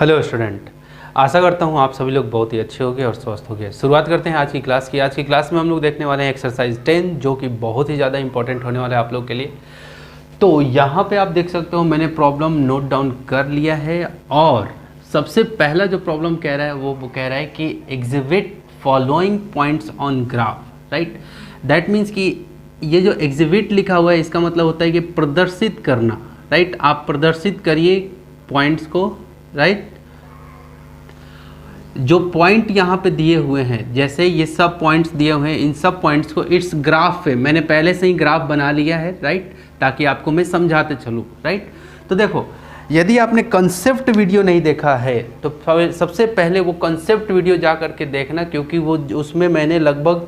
Hello student, आशा करता हूँ आप सभी लोग बहुत ही अच्छे होंगे और स्वस्थ होंगे। शुरुआत करते हैं आज की क्लास की। आज की क्लास में हम लोग देखने वाले हैं एक्सरसाइज 10, जो कि बहुत ही ज़्यादा इंपॉर्टेंट होने वाला है आप लोग के लिए। तो यहाँ पे आप देख सकते हो मैंने प्रॉब्लम नोट डाउन कर लिया है और सबसे पहला जो प्रॉब्लम कह रहा है वो कह रहा है कि exhibit following points on graph, right. That means कि ये जो एग्जिबिट लिखा हुआ है इसका मतलब होता है कि प्रदर्शित करना, राइट। आप प्रदर्शित करिए पॉइंट्स को, राइट। जो पॉइंट यहाँ पे दिए हुए हैं, जैसे ये सब पॉइंट्स दिए हुए हैं, इन सब पॉइंट्स को इट्स ग्राफ पे मैंने पहले से ही ग्राफ बना लिया है, राइट, ताकि आपको मैं समझाते चलूँ, राइट। तो देखो, यदि आपने कंसेप्ट वीडियो नहीं देखा है तो सबसे पहले वो कंसेप्ट वीडियो जा करके देखना, क्योंकि वो उसमें मैंने लगभग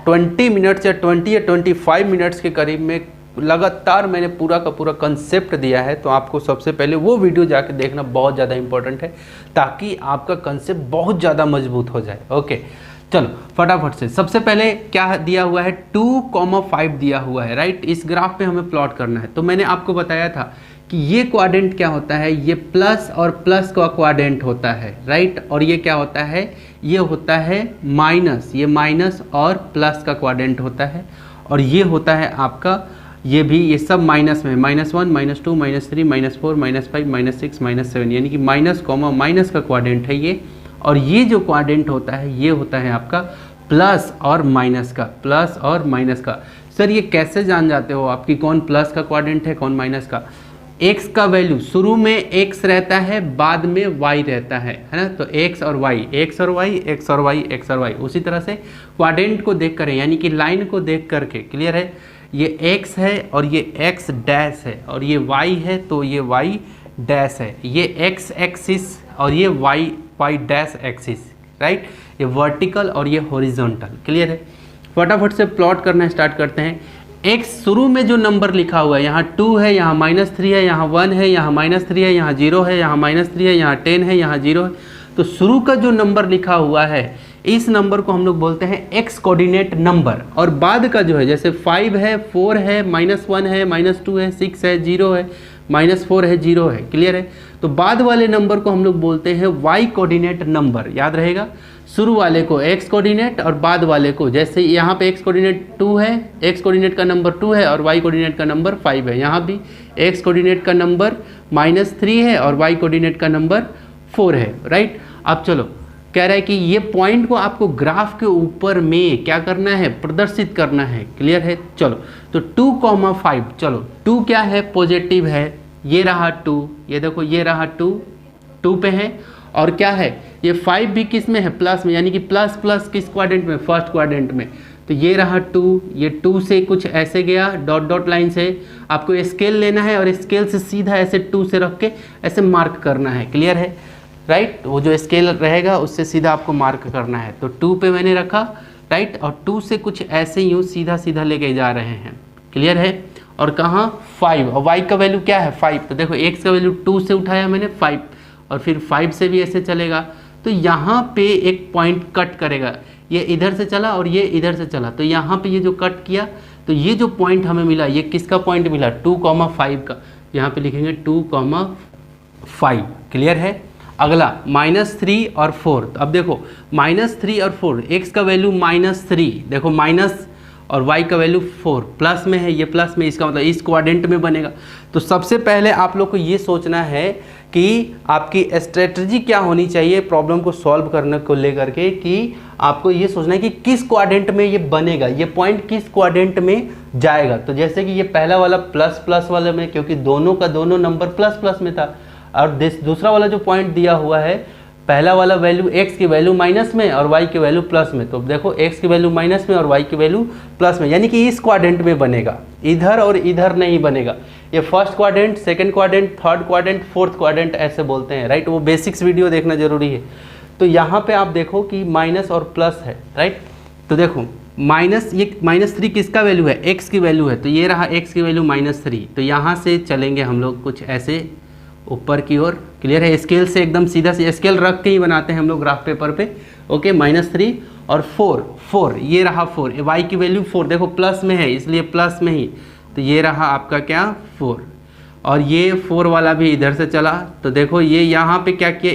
20 मिनट्स या 20 या 25 मिनट्स के करीब में लगातार मैंने पूरा का पूरा कंसेप्ट दिया है। तो आपको सबसे पहले वो वीडियो जाके देखना बहुत ज़्यादा इंपॉर्टेंट है, ताकि आपका कंसेप्ट बहुत ज़्यादा मजबूत हो जाए। ओके, चलो फटाफट से सबसे पहले क्या दिया हुआ है, 2,5 दिया हुआ है, राइट। इस ग्राफ पे हमें प्लॉट करना है। तो मैंने आपको बताया था कि ये क्वाड्रेंट क्या होता है, ये प्लस और प्लस का क्वाड्रेंट होता है, राइट। और ये क्या होता है, ये होता है माइनस, ये माइनस और प्लस का क्वाड्रेंट होता है। और ये होता है आपका, ये भी, ये सब माइनस में, -1, -2, -3, -4, -5, -6, -7, यानी कि माइनस कॉमा माइनस का क्वाड्रेंट है ये। और ये जो क्वाड्रेंट होता है ये होता है आपका प्लस और माइनस का, प्लस और माइनस का। सर ये कैसे जान जाते हो आपकी कौन प्लस का क्वाड्रेंट है कौन माइनस का? x का वैल्यू शुरू में x रहता है, बाद में y रहता है ना। तो x और y, x और y, x और y, x और y। उसी तरह से क्वाड्रेंट को देख कर, यानी कि लाइन को देख करके, क्लियर है, ये x है और ये x डैश है और ये y है तो ये y डैश है, ये x एक्सिस और ये y डैश एक्सिस, राइट। ये वर्टिकल और ये हॉरिजॉन्टल, क्लियर है। फटाफट से प्लॉट करना स्टार्ट करते हैं। x शुरू में जो नंबर लिखा हुआ है, यहाँ 2 है, यहाँ -3 है, यहाँ 1 है, यहाँ -3 है, यहाँ 0 है, यहाँ -3 है, यहाँ 10 है, यहाँ 0 है। तो शुरू का जो नंबर लिखा हुआ है इस नंबर को हम लोग बोलते हैं x कोऑर्डिनेट नंबर। और बाद का जो है, जैसे 5 है, 4 है, -1 है, -2 है, 6 है, 0 है, -4 है, 0 है, क्लियर है। तो बाद वाले नंबर को हम लोग बोलते हैं y कोऑर्डिनेट नंबर, याद रहेगा। शुरू वाले को x कोऑर्डिनेट और बाद वाले को, जैसे यहाँ पे x कोऑर्डिनेट 2 है, x कोऑर्डिनेट का नंबर 2 है और y कोऑर्डिनेट का नंबर 5 है। यहाँ भी x कोऑर्डिनेट का नंबर -3 है और y कोऑर्डिनेट का नंबर 4 है, राइट। अब चलो, कह रहा है कि ये पॉइंट को आपको ग्राफ के ऊपर में क्या करना है, प्रदर्शित करना है, क्लियर है। चलो, तो 2,5, चलो 2 क्या है, पॉजिटिव है, ये रहा 2, ये देखो ये रहा 2 पे है। और क्या है, ये 5 भी किस में है, प्लस में, यानी कि प्लस प्लस किस क्वाड्रेंट में, फर्स्ट क्वाड्रेंट में। तो ये रहा 2, ये 2 से कुछ ऐसे गया, डॉट डॉट लाइन से आपको स्केल लेना है और स्केल से सीधा ऐसे 2 से रख के ऐसे मार्क करना है, क्लियर है, राइट। वो जो स्केल रहेगा उससे सीधा आपको मार्क करना है। तो 2 पे मैंने रखा, राइट, और 2 से कुछ ऐसे यूँ सीधा सीधा लेके जा रहे हैं, क्लियर है। और कहाँ, 5, और y का वैल्यू क्या है, 5। तो देखो x का वैल्यू 2 से उठाया मैंने 5, और फिर 5 से भी ऐसे चलेगा। तो यहाँ पे एक पॉइंट कट करेगा, ये इधर से चला और ये इधर से चला, तो यहाँ पे ये जो कट किया, तो ये जो पॉइंट हमें मिला, ये किसका पॉइंट मिला, 2,5 का। यहाँ पे लिखेंगे 2,5, क्लियर है। अगला -3 और 4। तो अब देखो -3 और 4, x का वैल्यू -3, देखो माइनस, और y का वैल्यू 4, प्लस में है, ये प्लस में, इसका मतलब इस क्वाड्रेंट में बनेगा। तो सबसे पहले आप लोग को ये सोचना है कि आपकी स्ट्रेटजी क्या होनी चाहिए प्रॉब्लम को सॉल्व करने को लेकर के, कि आपको ये सोचना है कि किस क्वाड्रेंट में ये बनेगा, ये पॉइंट किस क्वाड्रेंट में जाएगा। तो जैसे कि ये पहला वाला प्लस प्लस वाले में, क्योंकि दोनों का दोनों नंबर प्लस प्लस में था, और दूसरा वाला जो पॉइंट दिया हुआ है, पहला वाला वैल्यू x की वैल्यू माइनस में और y की वैल्यू प्लस में। तो देखो x की वैल्यू माइनस में और y की वैल्यू प्लस में, यानी कि इस क्वाड्रेंट में बनेगा, इधर और इधर नहीं बनेगा। ये first quadrant, second quadrant, third quadrant, fourth quadrant ऐसे बोलते हैं, राइट। वो बेसिक्स वीडियो देखना जरूरी है। तो यहाँ पे आप देखो कि माइनस और प्लस है, राइट। तो देखो माइनस, ये -3 किसका वैल्यू है, x की वैल्यू है, तो ये रहा x की वैल्यू -3। तो यहाँ से चलेंगे हम लोग कुछ ऐसे ऊपर की ओर, क्लियर है। स्केल से एकदम सीधा से स्केल रख के ही बनाते हैं हम लोग ग्राफ पेपर पे, ओके। -3 और 4, ये रहा 4, y की वैल्यू 4, देखो प्लस में है इसलिए प्लस में ही, तो ये रहा आपका क्या, 4। और ये 4 वाला भी इधर से चला, तो देखो ये यहाँ पे क्या किया,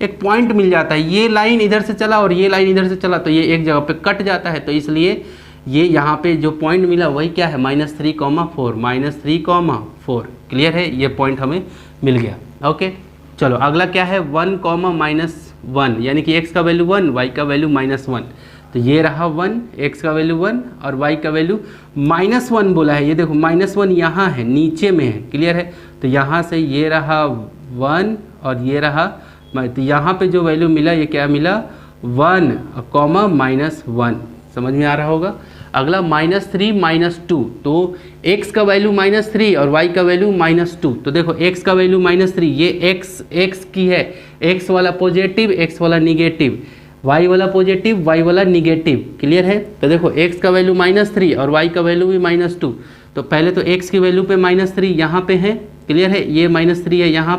एक पॉइंट मिल जाता है, ये लाइन इधर से चला और ये लाइन इधर से चला, तो ये एक जगह पे कट जाता है, तो इसलिए ये यहाँ पे जो पॉइंट मिला वही क्या है, -3,4, -3,4। क्लियर है, ये पॉइंट हमें मिल गया। ओके, चलो अगला क्या है, 1, -1, यानी कि x का वैल्यू 1, y का वैल्यू -1, तो ये रहा 1, x का वैल्यू 1 और y का वैल्यू -1 बोला है। ये देखो -1 यहाँ है, नीचे में है। क्लियर है, तो यहाँ से ये रहा 1 और ये रहा, तो यहाँ पे जो वैल्यू मिला ये क्या मिला, 1, -1। समझ में आ रहा होगा। अगला -3, -2, तो x का वैल्यू -3 और y का वैल्यू -2। तो देखो x का वैल्यू -3, ये x की है, x वाला पॉजिटिव, x वाला निगेटिव, y वाला पॉजिटिव, y वाला निगेटिव। क्लियर है, तो देखो x का वैल्यू -3 और y का वैल्यू भी -2। तो पहले तो x की वैल्यू पे -3 यहाँ पे है। क्लियर है, ये -3 है यहाँ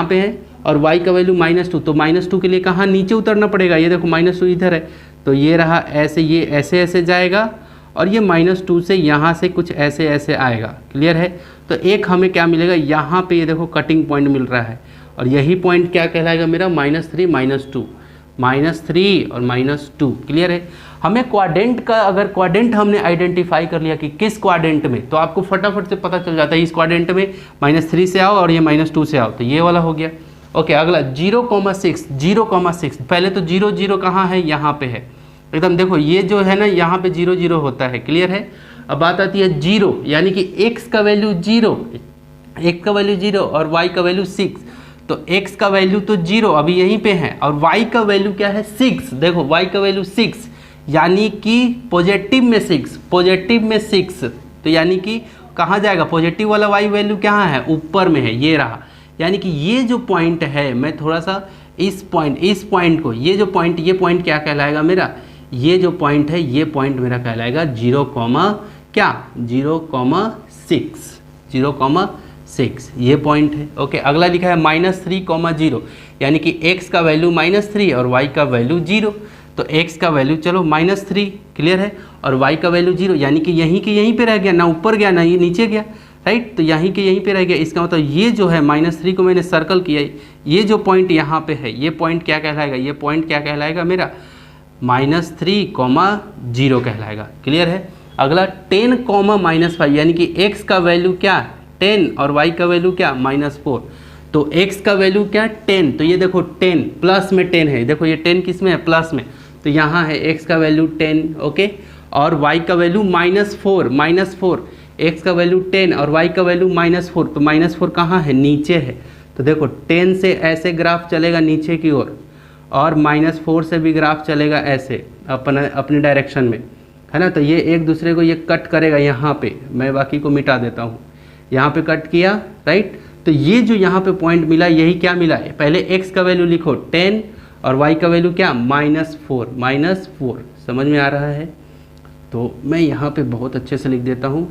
पे है, और y का वैल्यू -2। तो -2 के लिए कहाँ नीचे उतरना पड़ेगा, ये देखो -2 इधर है, तो ये रहा ऐसे, ये ऐसे जाएगा और ये -2 से यहाँ से कुछ ऐसे आएगा। क्लियर है, तो एक हमें क्या मिलेगा, यहाँ पे ये देखो कटिंग पॉइंट मिल रहा है, और यही पॉइंट क्या कहलाएगा मेरा, -3, -2, -3 और -2। क्लियर है, हमें क्वाड्रेंट का, अगर क्वाड्रेंट हमने आइडेंटिफाई कर लिया कि किस क्वाड्रेंट में, तो आपको फटाफट से पता चल जाता है इस क्वाड्रेंट में -3 से आओ और ये -2 से आओ, तो ये वाला हो गया। ओके, अगला 0,6, पहले तो 0, 0 कहाँ है, यहाँ पे है एकदम। देखो ये जो है ना, यहाँ पे 0, 0 होता है। क्लियर है, अब बात आती है 0, यानी कि x का वैल्यू 0, x का वैल्यू 0 और y का वैल्यू 6। तो x का वैल्यू तो 0 अभी यहीं पे है, और y का वैल्यू क्या है, 6। देखो y का वैल्यू 6, यानी कि पॉजिटिव में 6, तो यानी कि कहाँ जाएगा, पॉजिटिव वाला y वैल्यू कहाँ है, ऊपर में है, ये रहा। यानी कि ये जो पॉइंट है, मैं थोड़ा सा इस पॉइंट को, ये जो पॉइंट, ये पॉइंट क्या कहलाएगा मेरा, ये जो पॉइंट है, ये पॉइंट मेरा कहलाएगा 0,6, ये पॉइंट है। ओके, अगला लिखा है -3,0, यानी कि x का वैल्यू -3 और y का वैल्यू 0। तो x का वैल्यू चलो -3, क्लियर है, और y का वैल्यू 0, यानी कि यहीं के यहीं पे रह गया, ना ऊपर गया ना ये नीचे गया, राइट। तो यहीं के यहीं पे रह गया। इसका मतलब ये जो है -3 को मैंने सर्कल किया, ये जो पॉइंट यहाँ पे है, ये पॉइंट क्या कहलाएगा, ये पॉइंट क्या कहलाएगा मेरा, -3,0 कहलाएगा। क्लियर है, अगला 10,-5, यानी कि x का वैल्यू क्या, 10 और y का वैल्यू क्या, -4। तो x का वैल्यू क्या, 10, तो ये देखो 10 प्लस में 10 है, देखो ये 10 किस में है, प्लस में, तो यहाँ है x का वैल्यू 10। ओके, और y का वैल्यू -4, x का वैल्यू 10 और y का वैल्यू -4, तो -4 कहाँ है, नीचे है। तो देखो 10 से ऐसे ग्राफ चलेगा नीचे की ओर, और -4 से भी ग्राफ चलेगा ऐसे अपने डायरेक्शन में, है ना। तो ये एक दूसरे को ये कट करेगा यहाँ पे, मैं बाकी को मिटा देता हूँ, यहाँ पे कट किया, राइट। तो ये जो यहाँ पे पॉइंट मिला, यही क्या मिला है, पहले x का वैल्यू लिखो 10 और y का वैल्यू क्या, -4। समझ में आ रहा है, तो मैं यहाँ पे बहुत अच्छे से लिख देता हूँ,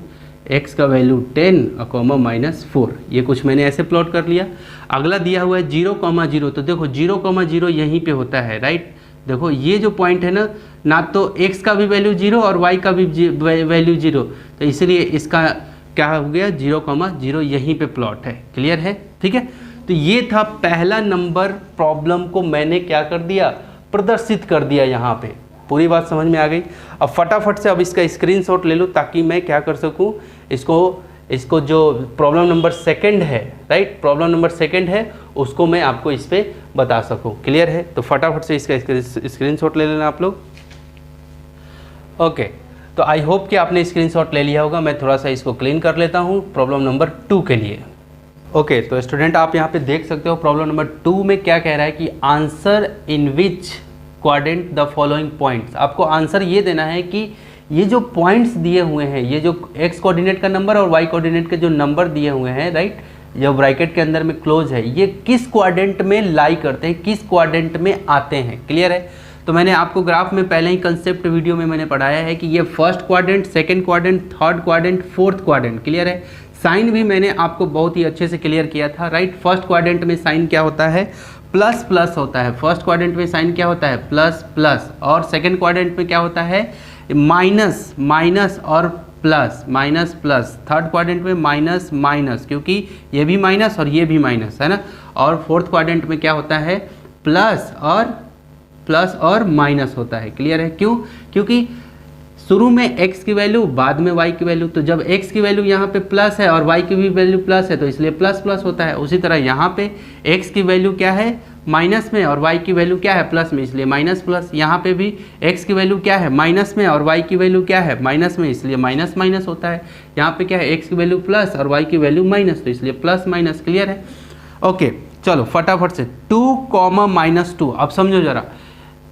x का वैल्यू 10 -4, ये कुछ मैंने ऐसे प्लॉट कर लिया। अगला दिया हुआ है 0,0, तो देखो 0,0 यहीं पे होता है, राइट। देखो ये जो पॉइंट है ना तो x का भी वैल्यू 0 और y का भी वैल्यू 0, तो इसलिए इसका क्या हो गया, 0,0 यहीं पे प्लॉट है। क्लियर है, ठीक है। तो ये था पहला नंबर, प्रॉब्लम को मैंने क्या कर दिया, प्रदर्शित कर दिया यहाँ पे। पूरी बात समझ में आ गई। अब फटाफट से अब इसका स्क्रीनशॉट ले लो, ताकि मैं क्या कर सकूँ, इसको जो प्रॉब्लम नंबर 2 है, राइट, प्रॉब्लम नंबर 2 है, उसको मैं आपको इस पर बता सकूँ। क्लियर है, तो फटाफट से इसका स्क्रीनशॉट ले लेना आप लोग। ओके, तो आई होप कि आपने स्क्रीनशॉट ले लिया होगा। मैं थोड़ा सा इसको क्लीन कर लेता हूँ प्रॉब्लम नंबर 2 के लिए। ओके, तो स्टूडेंट आप यहाँ पे देख सकते हो प्रॉब्लम नंबर 2 में क्या कह रहा है कि answer in which quadrant the following points. आपको आंसर ये देना है कि ये जो पॉइंट्स दिए हुए हैं, ये जो x कोऑर्डिनेट का नंबर और y कोऑर्डिनेट के जो नंबर दिए हुए हैं, राइट, जो ब्रैकेट के अंदर में क्लोज है, ये किस क्वाड्रेंट में लाई करते हैं, किस क्वाड्रेंट में आते हैं। क्लियर है, तो मैंने आपको ग्राफ में पहले ही कंसेप्ट वीडियो में मैंने पढ़ाया है कि ये first quadrant, second quadrant, third quadrant, fourth quadrant. Clear है, साइन भी मैंने आपको बहुत ही अच्छे से क्लियर किया था, राइट। फर्स्ट क्वाड्रेंट में साइन क्या होता है, प्लस प्लस होता है। फर्स्ट क्वाड्रेंट में साइन क्या होता है, प्लस प्लस, और सेकंड क्वाड्रेंट में क्या होता है, माइनस माइनस और plus, minus plus, third quadrant में माइनस माइनस, क्योंकि ये भी माइनस और ये भी माइनस है ना, और फोर्थ क्वाड्रेंट में क्या होता है, प्लस और माइनस होता है। क्लियर है? क्यों? क्योंकि शुरू में x की वैल्यू, बाद में y की वैल्यू, तो जब x की वैल्यू यहाँ पे प्लस है और y की भी वैल्यू प्लस है तो इसलिए प्लस प्लस होता है। उसी तरह यहाँ पे x की वैल्यू क्या है, माइनस में, और y की वैल्यू क्या है, प्लस में, इसलिए माइनस प्लस। यहाँ पे भी x की वैल्यू क्या है, माइनस में, और y की वैल्यू क्या है, माइनस में, इसलिए माइनस माइनस होता है। यहाँ पे क्या है, x की वैल्यू प्लस और y की वैल्यू माइनस, तो इसलिए प्लस माइनस। क्लियर है? ओके, चलो फटाफट से 2, -2। अब समझो जरा,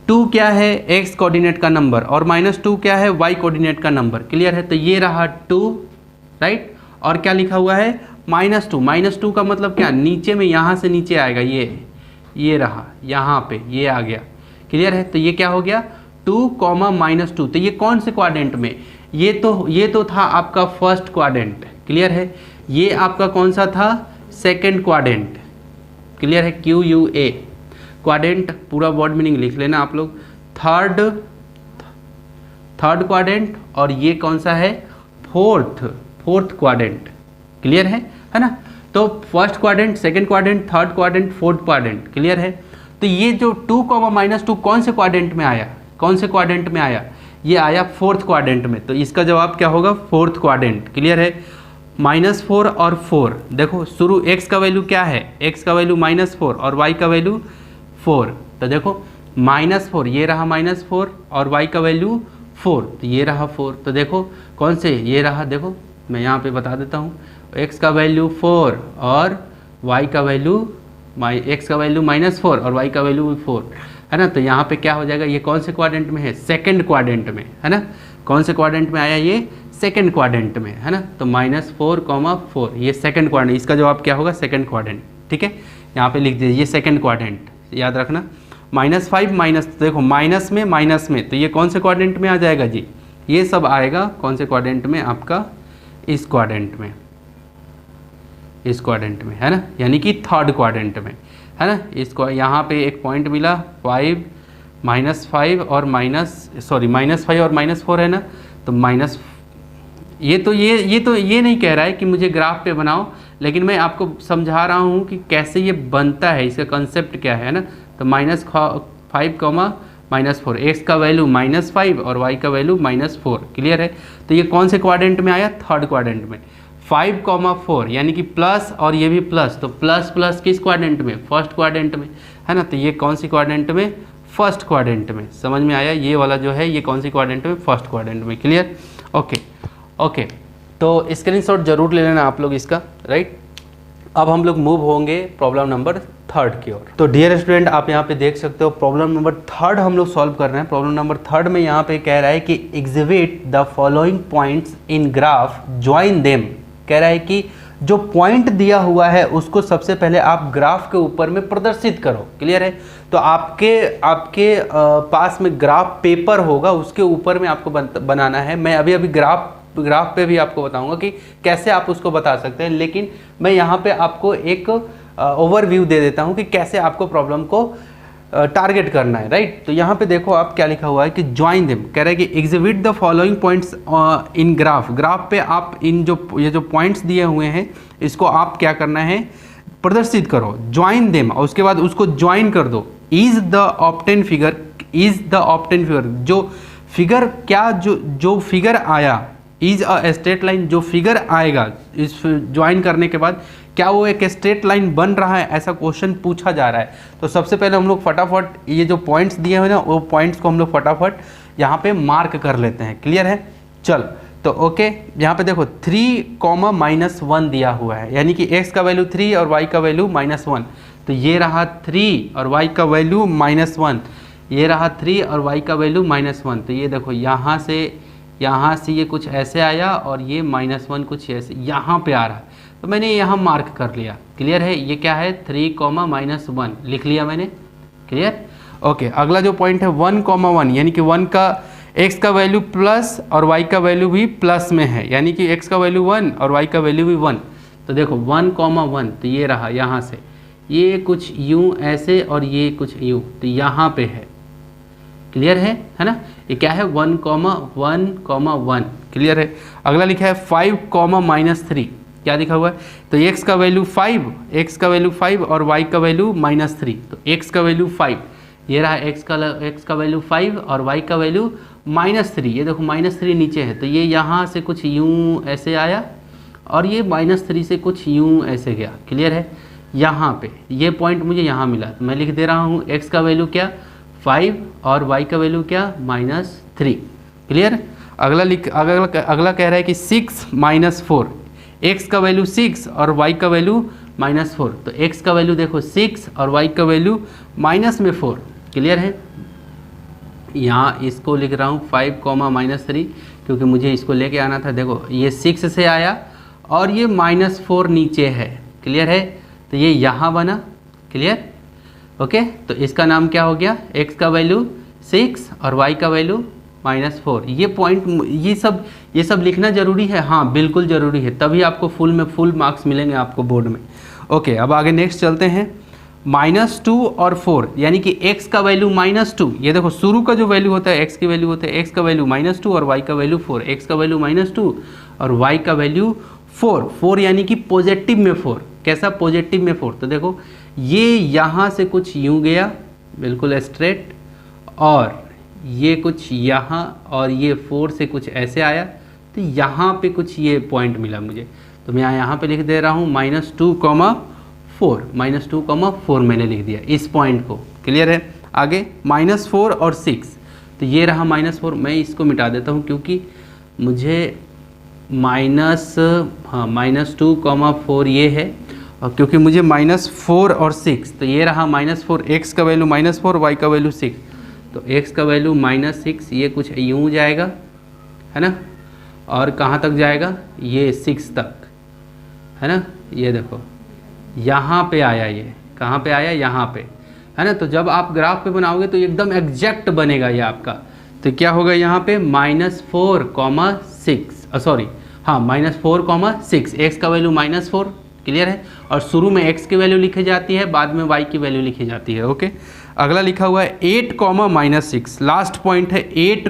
2 क्या है, x कोऑर्डिनेट का नंबर, और -2 क्या है, y कोऑर्डिनेट का नंबर। क्लियर है? तो ये रहा 2, राइट, और क्या लिखा हुआ है, -2। -2 का मतलब क्या, नीचे में, यहाँ से नीचे आएगा, ये रहा, यहाँ पे ये आ गया। क्लियर है? तो ये क्या हो गया, 2, -2। तो ये कौन से क्वाड्रेंट में, ये तो था आपका फर्स्ट क्वाड्रेंट। क्लियर है? ये आपका कौन सा था, सेकेंड क्वाड्रेंट। क्लियर है? QUA क्वाड्रेंट, पूरा वर्ड मीनिंग लिख लेना आप लोग। थर्ड क्वाड्रेंट, और ये कौन सा है, फोर्थ क्वाड्रेंट। क्लियर है ना? तो first quadrant, second quadrant, third quadrant, fourth quadrant. Clear है? तो ये जो 2, -2 कौन से क्वाड्रेंट में आया, ये आया फोर्थ क्वाड्रेंट में। तो इसका जवाब क्या होगा, फोर्थ क्वाड्रेंट। क्लियर है? -4 और 4, देखो शुरू x का वैल्यू क्या है, x का वैल्यू -4 और y का वैल्यू 4। तो देखो -4, ये रहा -4, और y का वैल्यू 4, तो ये रहा 4। तो देखो कौन से, ये रहा, देखो मैं यहाँ पे बता देता हूँ, x का वैल्यू 4 और y का वैल्यू, x का वैल्यू -4 और y का वैल्यू 4 है ना। तो यहाँ पे क्या हो जाएगा, ये कौन से क्वाड्रेंट में है, सेकंड क्वाड्रेंट में है ना। कौन से क्वाड्रेंट में आया, ये सेकंड क्वाड्रेंट में है ना। तो -4, 4, ये सेकंड क्वाड्रेंट, इसका जवाब क्या होगा, सेकंड क्वाड्रेंट। ठीक है, यहाँ पे लिख दीजिए, ये सेकंड क्वाड्रेंट, याद रखना। -5 माइनस, देखो माइनस में, तो ये कौन से क्वाड्रेंट में आ जाएगा जी, ये सब आएगा कौन से क्वाड्रेंट में, आपका इस क्वाड्रेंट में है ना, यानी कि थर्ड क्वाड्रेंट में है ना। इसको यहाँ पे एक पॉइंट मिला, -5 और -4 है ना। तो ये नहीं कह रहा है कि मुझे ग्राफ पे बनाओ, लेकिन मैं आपको समझा रहा हूँ कि कैसे ये बनता है, इसका कंसेप्ट क्या है ना। तो -5, -4, x का वैल्यू -5 और y का वैल्यू -4। क्लियर है? तो ये कौन से क्वाड्रेंट में आया, थर्ड क्वाड्रेंट में। 5, 4 यानी कि प्लस, और ये भी प्लस, तो प्लस किस क्वाड्रेंट में, फर्स्ट क्वाड्रेंट में है ना। तो ये कौन सी क्वाड्रेंट में, फर्स्ट क्वाड्रेंट में। समझ में आया, ये वाला जो है ये कौन सी क्वाड्रेंट में, फर्स्ट क्वाड्रेंट में। क्लियर? ओके, तो स्क्रीनशॉट जरूर ले लेना आप लोग इसका, राइट। अब हम लोग मूव होंगे प्रॉब्लम नंबर 3 की ओर। तो डियर स्टूडेंट, आप यहाँ पे देख सकते हो प्रॉब्लम नंबर 3 हम लोग सॉल्व कर रहे हैं। प्रॉब्लम नंबर 3 में यहाँ पे कह रहा है कि exhibit the following points in graph, join them. कह रहा है कि जो पॉइंट दिया हुआ है उसको सबसे पहले आप ग्राफ के ऊपर में प्रदर्शित करो। क्लियर है? तो आपके पास में ग्राफ पेपर होगा, उसके ऊपर में आपको बनाना है। मैं अभी ग्राफ पे भी आपको बताऊंगा कि कैसे आप उसको बता सकते हैं, लेकिन मैं यहाँ पे आपको एक ओवरव्यू दे देता हूँ कि कैसे आपको प्रॉब्लम को टारगेट करना है, राइट। तो यहाँ पे देखो आप क्या लिखा हुआ है कि ज्वाइन देम, कह रहा है कि exhibit the following points in graph पे आप ये जो पॉइंट्स दिए हुए हैं इसको आप क्या करना है, प्रदर्शित करो। ज्वाइन देम, और उसके बाद उसको ज्वाइन कर दो। इज द ऑब्टेन फिगर, जो फिगर क्या, जो फिगर आया, इज अ स्ट्रेट लाइन, जो फिगर आएगा इस ज्वाइन करने के बाद क्या वो एक स्ट्रेट लाइन बन रहा है, ऐसा क्वेश्चन पूछा जा रहा है। तो सबसे पहले हम लोग फटाफट ये जो पॉइंट्स दिए हुए ना, वो पॉइंट्स को हम लोग फटाफट यहाँ पे मार्क कर लेते हैं। क्लियर है? चल, तो ओके, यहाँ पे देखो 3, -1 दिया हुआ है, यानी कि x का वैल्यू 3 और y का वैल्यू -1। तो ये रहा 3 और y का वैल्यू -1, ये रहा 3 और y का वैल्यू -1। तो ये देखो यहाँ से ये कुछ ऐसे आया और ये -1 कुछ ऐसे यहाँ पे आ रहा है, तो मैंने यहाँ मार्क कर लिया। क्लियर है? ये क्या है, 3, -1 लिख लिया मैंने। क्लियर? ओके, अगला जो पॉइंट है 1, 1, यानी कि 1 का x का वैल्यू प्लस और y का वैल्यू भी प्लस में है, यानी कि x का वैल्यू 1 और y का वैल्यू भी 1। तो देखो 1, 1, तो ये रहा, यहाँ से ये कुछ यूँ ऐसे और ये कुछ यूँ, तो यहाँ पे है। क्लियर है ना? ये क्या है, 1, 1, 1। क्लियर है। अगला लिखा है 5 कॉमा -3, क्या लिखा हुआ है, तो x का वैल्यू 5, x का वैल्यू 5 और y का वैल्यू -3, तो x का वैल्यू 5, ये रहा x का वैल्यू 5 और y का वैल्यू -3, ये देखो -3 नीचे है, तो ये यहाँ से कुछ यूँ ऐसे आया और ये -3 से कुछ यूँ ऐसे गया, क्लियर है। यहाँ पे ये पॉइंट मुझे यहाँ मिला, तो मैं लिख दे रहा हूँ x का वैल्यू क्या 5 और y का वैल्यू क्या -3, क्लियर। अगला कह रहा है कि 6 - 4, x का वैल्यू 6 और y का वैल्यू -4, तो x का वैल्यू देखो 6 और y का वैल्यू -4, क्लियर है। यहाँ इसको लिख रहा हूँ 5 -3 क्योंकि मुझे इसको लेके आना था। देखो ये 6 से आया और ये -4 नीचे है, क्लियर है, तो ये यहाँ बना, क्लियर, ओके। तो इसका नाम क्या हो गया, x का वैल्यू 6 और y का वैल्यू -4। ये पॉइंट ये सब लिखना ज़रूरी है, हाँ बिल्कुल ज़रूरी है, तभी आपको फुल मार्क्स मिलेंगे आपको बोर्ड में। ओके, अब आगे नेक्स्ट चलते हैं। -2 और 4, यानी कि x का वैल्यू -2, ये देखो शुरू का जो वैल्यू होता है x की वैल्यू होता है, x का वैल्यू -2 और y का वैल्यू 4, x का वैल्यू -2 और y का वैल्यू 4 यानी कि पॉजिटिव में 4, कैसा पॉजिटिव में 4, तो देखो ये यहाँ से कुछ यूँ गया बिल्कुल स्ट्रेट और ये कुछ यहाँ और ये 4 से कुछ ऐसे आया, तो यहाँ पे कुछ ये पॉइंट मिला मुझे, तो मैं यहाँ पे लिख दे रहा हूँ -2,4 मैंने लिख दिया इस पॉइंट को, क्लियर है। आगे -4 और 6, तो ये रहा -4, मैं इसको मिटा देता हूँ क्योंकि मुझे -2,4 ये है, और क्योंकि मुझे -4 और 6, तो ये रहा -4, x का वैल्यू -4, y का वैल्यू 6, तो x का वैल्यू -6, ये कुछ यूँ जाएगा है ना, और कहाँ तक जाएगा, ये 6 तक है ना, ये देखो यहाँ पे आया, ये कहाँ पे आया, यहाँ पे है ना। तो जब आप ग्राफ पे बनाओगे तो एकदम एग्जैक्ट बनेगा ये आपका, तो क्या होगा यहाँ पे -4,6, x का वैल्यू -4, क्लियर है, और शुरू में x की वैल्यू लिखी जाती है, बाद में y की वैल्यू लिखी जाती है, ओके। अगला लिखा हुआ है 8, -6, लास्ट पॉइंट है 8,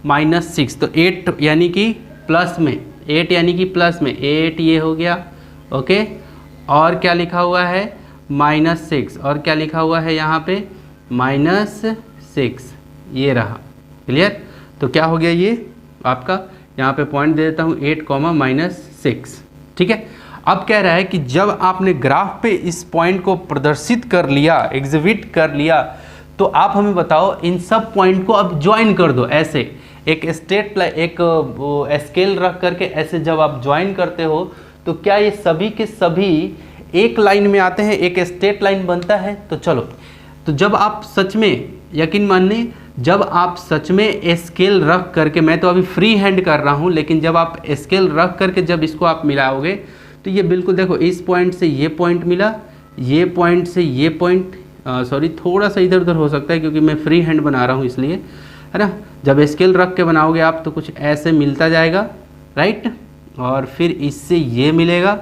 -6, तो 8 यानी कि प्लस में, 8 यानी कि प्लस में 8 ये हो गया, ओके। और क्या लिखा हुआ है -6, और क्या लिखा हुआ है यहाँ पे -6, ये रहा, क्लियर। तो क्या हो गया ये आपका, यहाँ पे पॉइंट दे देता हूँ 8, -6, ठीक है। अब कह रहा है कि जब आपने ग्राफ पे इस पॉइंट को प्रदर्शित कर लिया, एग्जिबिट कर लिया, तो आप हमें बताओ इन सब पॉइंट को अब ज्वाइन कर दो, ऐसे एक स्केल रख करके ऐसे जब आप ज्वाइन करते हो तो क्या ये सभी के सभी एक लाइन में आते हैं, एक स्ट्रेट लाइन बनता है। तो चलो, तो जब आप सच में, यकीन मानिए, जब आप सच में स्केल रख करके, मैं तो अभी फ्री हैंड कर रहा हूँ, लेकिन जब आप स्केल रख करके जब इसको आप मिलाओगे तो ये बिल्कुल देखो, इस पॉइंट से ये पॉइंट मिला, ये पॉइंट से ये पॉइंट, सॉरी थोड़ा सा इधर उधर हो सकता है क्योंकि मैं फ्री हैंड बना रहा हूँ इसलिए, है ना। जब स्केल रख के बनाओगे आप तो कुछ ऐसे मिलता जाएगा, राइट, और फिर इससे ये मिलेगा,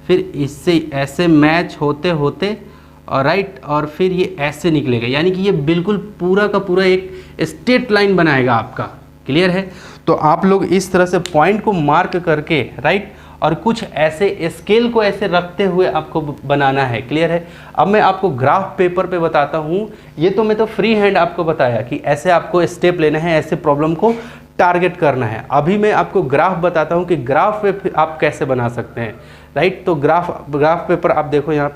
फिर इससे ऐसे मैच होते होते, और राइट, और फिर ये ऐसे निकलेगा, यानी कि ये बिल्कुल पूरा का पूरा एक स्ट्रेट लाइन बनाएगा आपका, क्लियर है। तो आप लोग इस तरह से पॉइंट को मार्क करके, राइट, और कुछ ऐसे स्केल को ऐसे रखते हुए आपको बनाना है, क्लियर है। अब मैं आपको ग्राफ पेपर पे बताता हूँ, ये तो मैं तो फ्री हैंड आपको बताया कि ऐसे आपको स्टेप लेना है, ऐसे प्रॉब्लम को टारगेट करना है। अभी मैं आपको ग्राफ बताता हूँ कि ग्राफ पे आप कैसे बना सकते हैं, राइट। तो ग्राफ पेपर आप देखो, यहाँ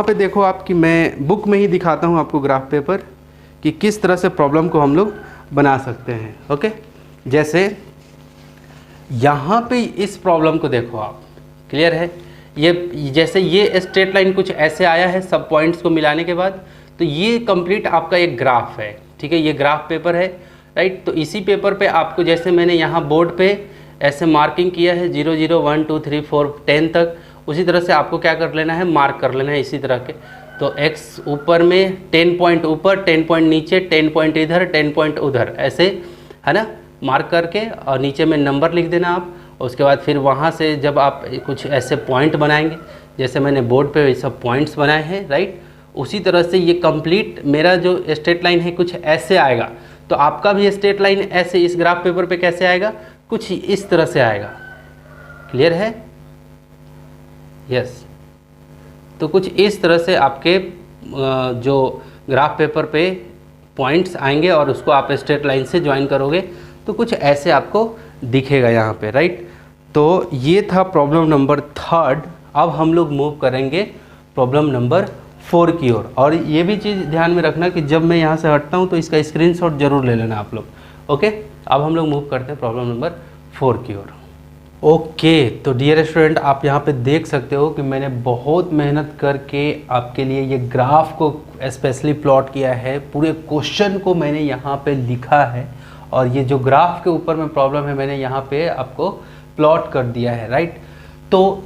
पे देखो आपकी, मैं बुक में ही दिखाता हूँ आपको ग्राफ पेपर कि किस तरह से प्रॉब्लम को हम लोग बना सकते हैं, ओके। जैसे यहाँ पे इस प्रॉब्लम को देखो आप, क्लियर है, ये जैसे ये स्ट्रेट लाइन कुछ ऐसे आया है सब पॉइंट्स को मिलाने के बाद, तो ये कंप्लीट आपका एक ग्राफ है, ठीक है, ये ग्राफ पेपर है, राइट। तो इसी पेपर पे आपको, जैसे मैंने यहाँ बोर्ड पे ऐसे मार्किंग किया है 0 0 1 2 3 4 10 तक, उसी तरह से आपको क्या कर लेना है, मार्क कर लेना है इसी तरह के। तो x ऊपर में 10 पॉइंट ऊपर, 10 पॉइंट नीचे, 10 पॉइंट इधर, 10 पॉइंट उधर, ऐसे है ना, मार्क करके, और नीचे में नंबर लिख देना आप। उसके बाद फिर वहाँ से जब आप कुछ ऐसे पॉइंट बनाएंगे, जैसे मैंने बोर्ड पे ये सब पॉइंट्स बनाए हैं, राइट, उसी तरह से ये कंप्लीट मेरा जो स्ट्रेट लाइन है कुछ ऐसे आएगा। तो आपका भी स्ट्रेट लाइन ऐसे इस ग्राफ पेपर पे कैसे आएगा, कुछ इस तरह से आएगा। क्लियर है? यस। तो कुछ इस तरह से आपके जो ग्राफ पेपर पे पॉइंट्स आएंगे और उसको आप स्ट्रेट लाइन से ज्वाइन करोगे तो कुछ ऐसे आपको दिखेगा यहाँ पे, राइट। तो ये था प्रॉब्लम नंबर 3। अब हम लोग मूव करेंगे प्रॉब्लम नंबर 4 की ओर। और ये भी चीज़ ध्यान में रखना कि जब मैं यहाँ से हटता हूँ तो इसका स्क्रीनशॉट जरूर ले लेना आप लोग। ओके, अब हम लोग मूव करते हैं प्रॉब्लम नंबर 4 की ओर। ओके, तो डियर स्टूडेंट, आप यहाँ पे देख सकते हो कि मैंने बहुत मेहनत करके आपके लिए ये ग्राफ को स्पेशली प्लॉट किया है। पूरे क्वेश्चन को मैंने यहाँ पे लिखा है और ये जो ग्राफ के ऊपर में प्रॉब्लम है मैंने यहाँ पे आपको प्लॉट कर दिया है, राइट। तो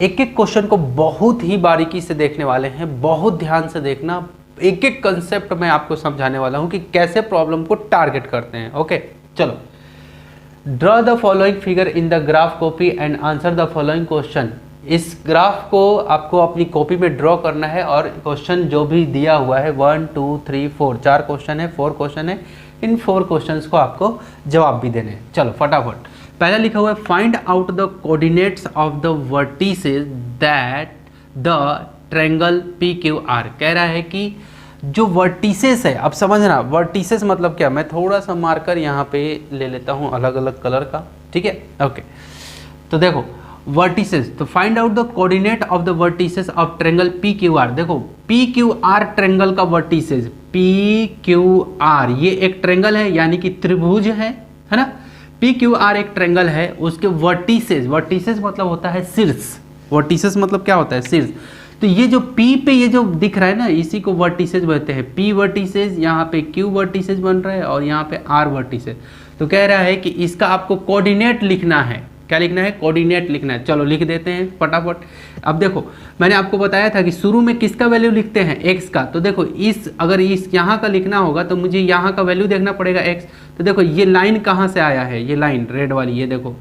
एक एक क्वेश्चन को बहुत ही बारीकी से देखने वाले हैं, बहुत ध्यान से देखना। एक एक कंसेप्ट मैं आपको समझाने वाला हूँ कि कैसे प्रॉब्लम को टारगेट करते हैं। ओके, चलो। Draw the following figure in the graph copy and answer the following question. इस ग्राफ को आपको अपनी कॉपी में ड्रॉ करना है और क्वेश्चन जो भी दिया हुआ है 1 2 3 4 4 क्वेश्चन है, 4 क्वेश्चन है, इन 4 क्वेश्चंस को आपको जवाब भी देने हैं। चलो फटाफट। पहला लिखा हुआ है find out the coordinates of the vertices that the triangle PQR। कह रहा है कि जो वर्टिसेस है, अब समझना वर्टिसेस मतलब क्या। मैं थोड़ा सा मार्कर यहाँ पे ले लेता हूँ अलग अलग कलर का, ठीक है। ओके, तो देखो वर्टिसेस, तो find out the coordinate of the vertices of triangle PQR। देखो PQR ट्रायंगल का वर्टिसेस PQR, ये एक ट्रायंगल है यानी कि त्रिभुज है ना। PQR एक ट्रायंगल है, उसके वर्टिसेस, वर्टिसेस मतलब होता है शीर्ष। वर्टिसेस मतलब क्या होता है, शीर्ष। तो ये जो P पे ये जो दिख रहा है ना, इसी को वर्टिसेस बोलते हैं। P वर्टिसेस, यहाँ पे Q वर्टिसेस बन रहा है और यहाँ पे R वर्टिसेस। तो कह रहा है कि इसका आपको कोऑर्डिनेट लिखना है। क्या लिखना है, कोऑर्डिनेट लिखना है। चलो लिख देते हैं फटाफट। अब देखो मैंने आपको बताया था कि शुरू में किसका वैल्यू लिखते हैं, x का। तो देखो इस अगर इस यहाँ का लिखना होगा तो मुझे यहाँ का वैल्यू देखना पड़ेगा x। तो देखो ये लाइन कहाँ से आया है, ये लाइन रेड वाली, ये देखो,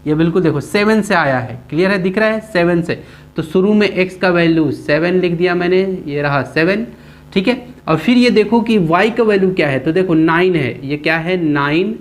ये बिल्कुल देखो 7 से आया है। क्लियर है, दिख रहा है 7 से। तो शुरू में x का वैल्यू 7 लिख दिया मैंने, ये रहा 7, ठीक है। और फिर ये देखो कि y का वैल्यू क्या है, तो देखो 9 है, ये क्या है 9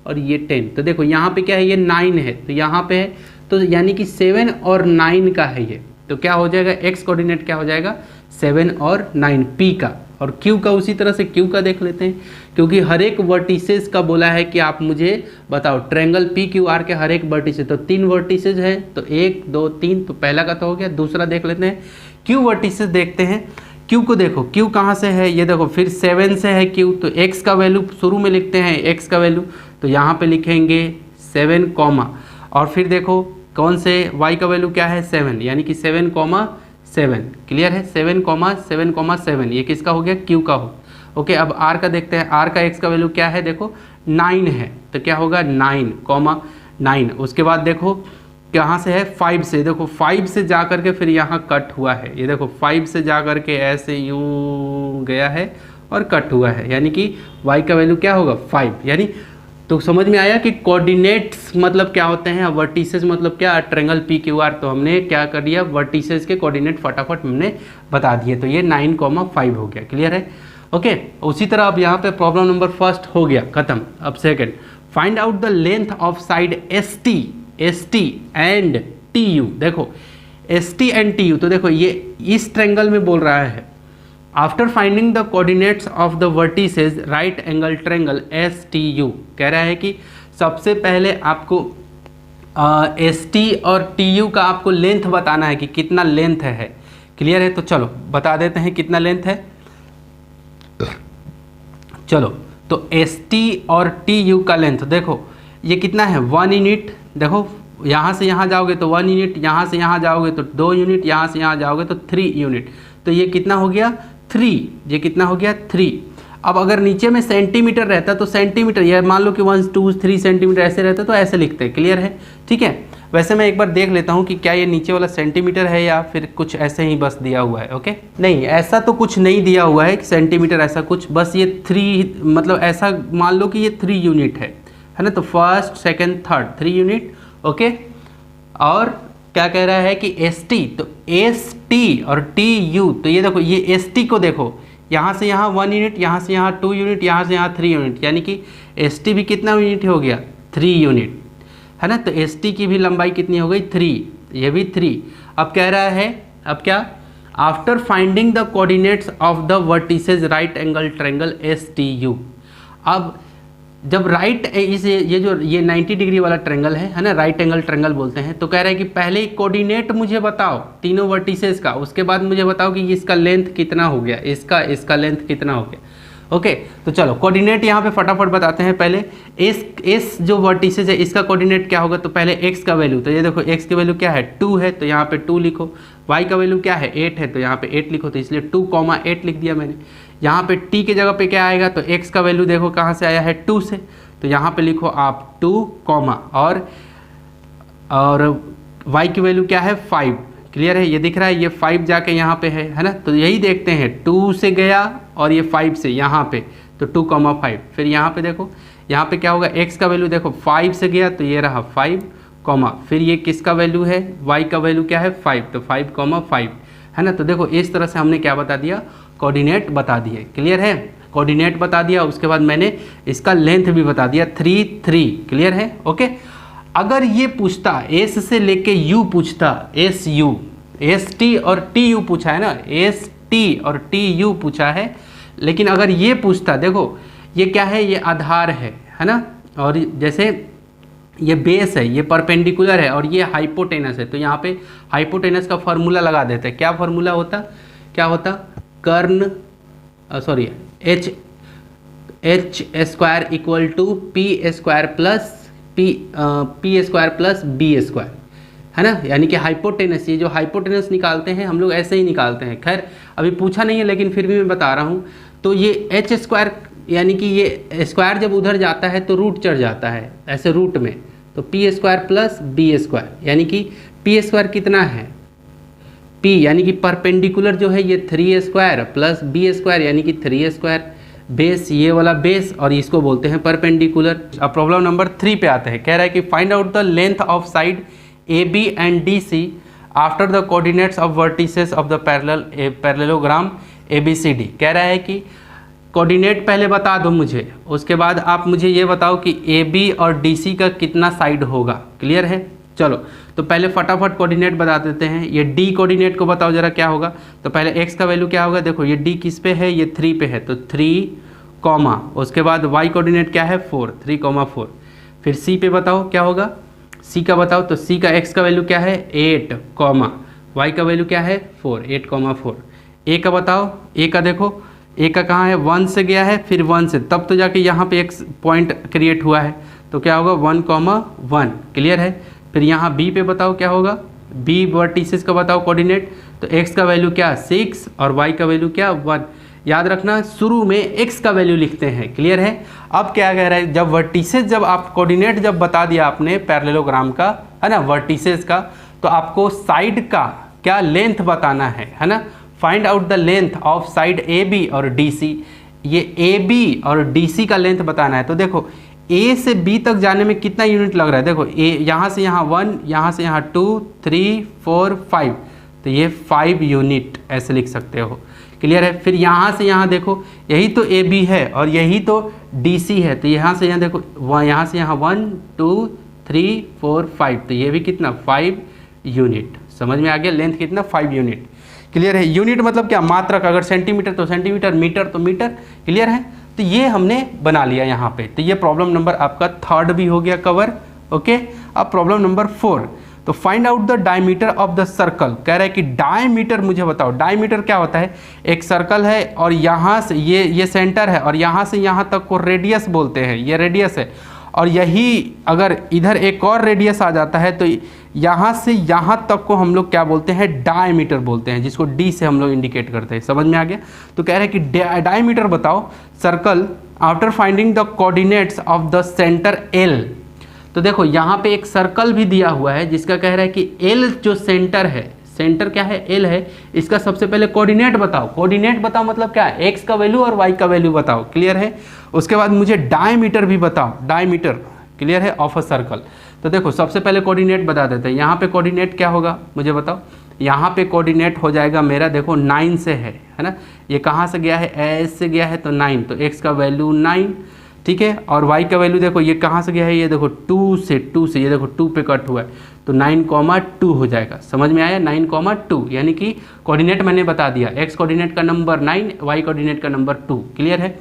और ये 10। तो देखो यहाँ पे क्या है, ये 9 है, तो यहाँ पे है, तो यानी कि 7 और 9 का है ये। तो क्या हो जाएगा, x कोऑर्डिनेट क्या हो जाएगा 7 और 9 P का। और Q का उसी तरह से Q का देख लेते हैं, क्योंकि हर एक वर्टिसेस का बोला है कि आप मुझे बताओ ट्रायंगल PQR के हर एक वर्टिसेस। तो 3 वर्टिसेस है, तो 1 2 3, तो पहला का तो हो गया। दूसरा देख लेते हैं Q वर्टिसेस, देखते हैं Q को। देखो Q कहाँ से है, ये देखो फिर 7 से है Q। तो x का वैल्यू शुरू में लिखते हैं, x का वैल्यू तो यहाँ पे लिखेंगे 7 कॉमा, और फिर देखो कौन से y का वैल्यू क्या है 7, यानी कि 7,7। क्लियर है, 7,7,7, ये किसका हो गया, Q का हो। ओके, अब R का देखते हैं। R का x का वैल्यू क्या है, देखो 9 है, तो क्या होगा 9,9। उसके बाद देखो कहाँ से है, 5 से। देखो 5 से जा करके फिर यहाँ कट हुआ है, ये देखो 5 से जा करके ऐसे यूँ गया है और कट हुआ है, यानी कि y का वैल्यू क्या होगा 5। यानी तो समझ में आया कि कोऑर्डिनेट्स मतलब क्या होते हैं, वर्टिसेस मतलब क्या, ट्रायंगल PQR। तो हमने क्या कर दिया, वर्टिसेस के कोऑर्डिनेट फटाफट हमने बता दिए। तो ये 9,5 हो गया। क्लियर है, ओके। उसी तरह अब यहाँ पे प्रॉब्लम नंबर 1 हो गया खत्म। अब second, find out the length of side ST and TU। देखो ST एंड TU, तो देखो ये इस ट्रायंगल में बोल रहा है। After finding the coordinates of the vertices right angle triangle STU, कह रहा है कि सबसे पहले आपको ST और TU का आपको लेंथ बताना है कि कितना लेंथ है। क्लियर है, तो चलो बता देते हैं कितना लेंथ है। चलो, तो ST और TU का लेंथ देखो ये कितना है 1 यूनिट। देखो यहाँ से यहाँ जाओगे तो 1 यूनिट, यहाँ से यहाँ जाओगे तो 2 यूनिट, यहाँ से यहाँ जाओगे तो 3 यूनिट। तो ये कितना हो गया 3, ये कितना हो गया 3। अब अगर नीचे में सेंटीमीटर रहता तो सेंटीमीटर, ये मान लो कि 1 2 3 सेंटीमीटर ऐसे रहता तो ऐसे लिखते हैं। क्लियर है, ठीक है। वैसे मैं एक बार देख लेता हूँ कि क्या ये नीचे वाला सेंटीमीटर है या फिर कुछ ऐसे ही बस दिया हुआ है। ओके, नहीं ऐसा तो कुछ नहीं दिया हुआ है सेंटीमीटर ऐसा कुछ, बस ये 3 मतलब ऐसा मान लो कि ये 3 यूनिट है ना। तो first second third 3 unit. Okay, और क्या कह रहा है कि ST, तो ST और TU, तो ये देखो ये ST को देखो, यहाँ से यहाँ 1 यूनिट, यहाँ से यहाँ 2 यूनिट, यहाँ से यहाँ 3 यूनिट, यानी कि एस टी भी कितना यूनिट हो गया 3 यूनिट, है ना। तो एस टी की भी लंबाई कितनी हो गई 3, ये भी 3। अब कह रहा है, अब क्या, after finding the coordinates of the vertices right angle triangle S T U. अब जब राइट ये 90 डिग्री वाला ट्रायंगल है ना, राइट एंगल ट्रायंगल बोलते हैं, तो कह रहा है कि पहले कोऑर्डिनेट मुझे बताओ तीनों वर्टिसेस का, उसके बाद मुझे बताओ कि इसका लेंथ कितना हो गया, इसका लेंथ कितना हो गया। ओके, तो चलो कोऑर्डिनेट यहाँ पे फटाफट बताते हैं। पहले एस जो वर्टिसेस है इसका कोऑर्डिनेट क्या होगा, तो पहले एक्स का वैल्यू, तो ये देखो एक्स की वैल्यू क्या है 2 है, तो यहाँ पे 2 लिखो। वाई का वैल्यू क्या है 8 है, तो यहाँ पे 8 लिखो, तो इसलिए 2,8 लिख दिया मैंने। यहाँ पे टी के जगह पे क्या आएगा, तो एक्स का वैल्यू देखो कहाँ से आया है 2 से, तो यहाँ पे लिखो आप 2, और वाई की वैल्यू क्या है 5। क्लियर है, ये दिख रहा है, ये 5 जाके यहाँ पे है ना। तो यही देखते हैं 2 से गया और ये 5 से यहाँ पे, तो 2,5। फिर यहाँ पे देखो, यहाँ पे क्या होगा, x का वैल्यू देखो 5 से गया तो ये रहा 5, फिर ये किसका वैल्यू है, y का वैल्यू क्या है 5, तो 5,5 है ना। तो देखो इस तरह से हमने क्या बता दिया, कोऑर्डिनेट बता दिए। क्लियर है, कोऑर्डिनेट बता दिया, उसके बाद मैंने इसका लेंथ भी बता दिया 3, 3। क्लियर है, ओके। अगर ये पूछता एस से लेके यू पूछता, एस यू, एस टी और टी यू पूछा है ना, एस टी और टी यू पूछा है, लेकिन अगर ये पूछता, देखो ये क्या है, ये आधार है ना, और जैसे ये बेस है, ये परपेंडिकुलर है और ये हाइपोटेनस है, तो यहाँ पे हाइपोटेनस का फॉर्मूला लगा देते हैं। क्या फॉर्मूला होता, क्या होता, कर्न H square equal to P square plus P square plus B square, है ना। यानी कि हाइपोटेनस, ये जो हाइपोटेनस निकालते हैं हम लोग ऐसे ही निकालते हैं। खैर अभी पूछा नहीं है लेकिन फिर भी मैं बता रहा हूँ। तो ये एच स्क्वायर, यानी कि ये स्क्वायर जब उधर जाता है तो रूट चढ़ जाता है ऐसे रूट में, तो P square plus B square, यानी कि पी स्क्वायर कितना है पी, यानी कि परपेंडिकुलर जो है ये 3 स्क्वायर प्लस बी स्क्वायर, यानी कि 3 स्क्वायर, बेस ये वाला बेस, और इसको बोलते हैं परपेंडिकुलर। अब प्रॉब्लम नंबर 3 पे आते हैं। कह रहा है कि find out the length of side A B and D C after the coordinates of vertices of the parallelogram A B C D. कह रहा है कि कोऑर्डिनेट पहले बता दो मुझे, उसके बाद आप मुझे ये बताओ कि ए बी और डी सी का कितना साइड होगा। क्लियर है, चलो तो पहले फटाफट कोऑर्डिनेट बता देते हैं। ये डी कोऑर्डिनेट को बताओ जरा क्या होगा, तो पहले एक्स का वैल्यू क्या होगा, देखो ये डी किस पे है, ये 3 पे है, तो 3, उसके बाद वाई कोऑर्डिनेट क्या है 4, 3,4। फिर सी पे बताओ क्या होगा, सी का बताओ, तो सी का एक्स का वैल्यू क्या है 8, वाई का वैल्यू क्या है 4, 8,4। ए का बताओ, ए का देखो, ए का कहाँ है 1 से गया है, फिर 1 से तब तो जाके यहाँ पे एक पॉइंट क्रिएट हुआ है, तो क्या होगा 1,1। क्लियर है, फिर यहाँ बी पे बताओ क्या होगा, बी वर्टिसेस का बताओ कोऑर्डिनेट, तो एक्स का वैल्यू क्या 6 और वाई का वैल्यू क्या 1। याद रखना शुरू में एक्स का वैल्यू लिखते हैं। क्लियर है, अब क्या कह रहा है, जब वर्टिसेस, जब आप कोऑर्डिनेट जब बता दिया आपने पैरेललोग्राम का, है ना, वर्टिसेस का, तो आपको साइड का क्या लेंथ बताना है ना। Find out the length of side A B और डी सी, ये ए बी और डी सी का लेंथ बताना है। तो देखो ए से बी तक जाने में कितना यूनिट लग रहा है, देखो ए यहाँ से यहाँ 1, यहाँ से यहाँ 2, 3, 4, 5, तो ये 5 यूनिट ऐसे लिख सकते हो। क्लियर है, फिर यहाँ से यहाँ देखो, यही तो ए बी है और यही तो डी सी है, तो यहाँ से यहाँ देखो, यहाँ से यहाँ 1, 2, 3, 4, 5, तो ये भी कितना 5 यूनिट। समझ में आ गया, लेंथ कितना 5 यूनिट। क्लियर है, यूनिट मतलब क्या, मात्रक, अगर सेंटीमीटर तो सेंटीमीटर, मीटर तो मीटर। क्लियर है, तो ये हमने बना लिया यहाँ पे। तो ये प्रॉब्लम नंबर आपका 3 भी हो गया कवर। ओके, अब प्रॉब्लम नंबर 4, तो find out the diameter of the circle. कह रहा है कि डायमीटर मुझे बताओ। डायमीटर क्या होता है, एक सर्कल है और यहाँ से ये सेंटर है और यहाँ से यहाँ तक को रेडियस बोलते हैं, ये रेडियस है, और यही अगर इधर एक और रेडियस आ जाता है तो यहाँ से यहाँ तक को हम लोग क्या बोलते हैं, डायमीटर बोलते हैं, जिसको डी से हम लोग इंडिकेट करते हैं। समझ में आ गया, तो कह रहे हैं कि डायमीटर बताओ circle after finding the coordinates of the centre L. तो देखो यहाँ पे एक सर्कल भी दिया हुआ है जिसका कह रहा है कि एल जो सेंटर है, सेंटर क्या है एल है, इसका सबसे पहले कोऑर्डिनेट बताओ। कोऑर्डिनेट बताओ मतलब क्या है, एक्स का वैल्यू और वाई का वैल्यू बताओ। क्लियर है, उसके बाद मुझे डायमीटर भी बताओ, डायमीटर। क्लियर है, ऑफ अ सर्कल। तो देखो सबसे पहले कोऑर्डिनेट बता देते हैं। यहाँ पे कोऑर्डिनेट क्या होगा मुझे बताओ, यहाँ पे कोऑर्डिनेट हो जाएगा मेरा, देखो 9 से है ना, ये कहाँ से गया है, एस से गया है तो 9, तो x का वैल्यू 9, ठीक है। और y का वैल्यू देखो ये कहाँ से गया है, ये देखो 2 से ये देखो 2 पे कट हुआ है, तो 9,2 हो जाएगा। समझ में आया, 9,2, यानी कि कोऑर्डिनेट मैंने बता दिया, x कोऑर्डिनेट का नंबर 9, y कोऑर्डिनेट का नंबर 2। क्लियर है,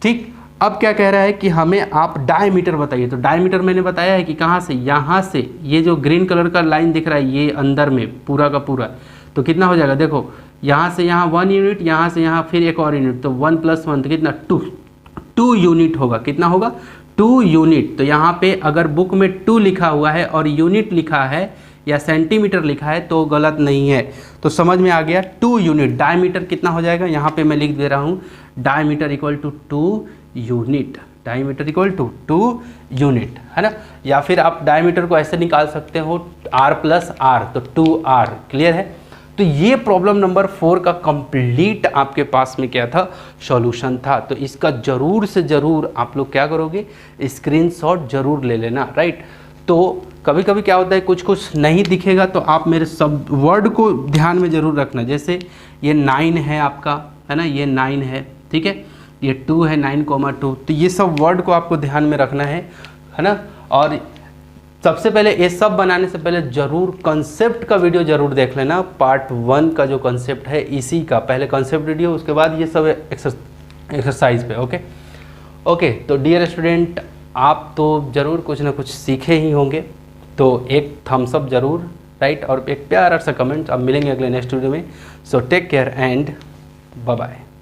ठीक। अब क्या कह रहा है कि हमें आप डायमीटर बताइए, तो डायमीटर मैंने बताया है कि कहाँ से, यहाँ से, ये जो ग्रीन कलर का लाइन दिख रहा है ये अंदर में पूरा का पूरा, तो कितना हो जाएगा, देखो यहाँ से यहाँ 1 यूनिट, यहाँ से यहाँ फिर एक और यूनिट, तो 1 + 1 तो कितना 2 यूनिट होगा। कितना होगा, 2 यूनिट। तो यहाँ पे अगर बुक में 2 लिखा हुआ है और यूनिट लिखा है या सेंटीमीटर लिखा है तो गलत नहीं है। तो समझ में आ गया, 2 यूनिट। डायमीटर कितना हो जाएगा, यहाँ पे मैं लिख दे रहा हूँ, diameter equal to 2 unit, diameter equal to 2 unit, है ना। या फिर आप डायमीटर को ऐसे निकाल सकते हो r + r, तो 2r। क्लियर है। तो ये प्रॉब्लम नंबर 4 का कंप्लीट आपके पास में क्या था, सॉल्यूशन था। तो इसका ज़रूर से ज़रूर आप लोग क्या करोगे, स्क्रीनशॉट जरूर ले लेना, राइट। तो कभी कभी क्या होता है, कुछ कुछ नहीं दिखेगा तो आप मेरे सब वर्ड को ध्यान में ज़रूर रखना। जैसे ये 9 है आपका, है ना, ये 9 है, ठीक है, ये 2 है, 9,2, तो ये सब वर्ड को आपको ध्यान में रखना है ना। और सबसे पहले ये सब बनाने से पहले ज़रूर कंसेप्ट का वीडियो ज़रूर देख लेना, पार्ट 1 का जो कंसेप्ट है इसी का, पहले कंसेप्ट वीडियो, उसके बाद ये सब एक्सरसाइज पे। ओके। तो डियर स्टूडेंट, आप तो ज़रूर कुछ ना कुछ सीखे ही होंगे, तो एक थम्स अप ज़रूर, राइट, और एक प्यारा सा कमेंट। अब मिलेंगे अगले नेक्स्ट वीडियो में। So take care and bye bye.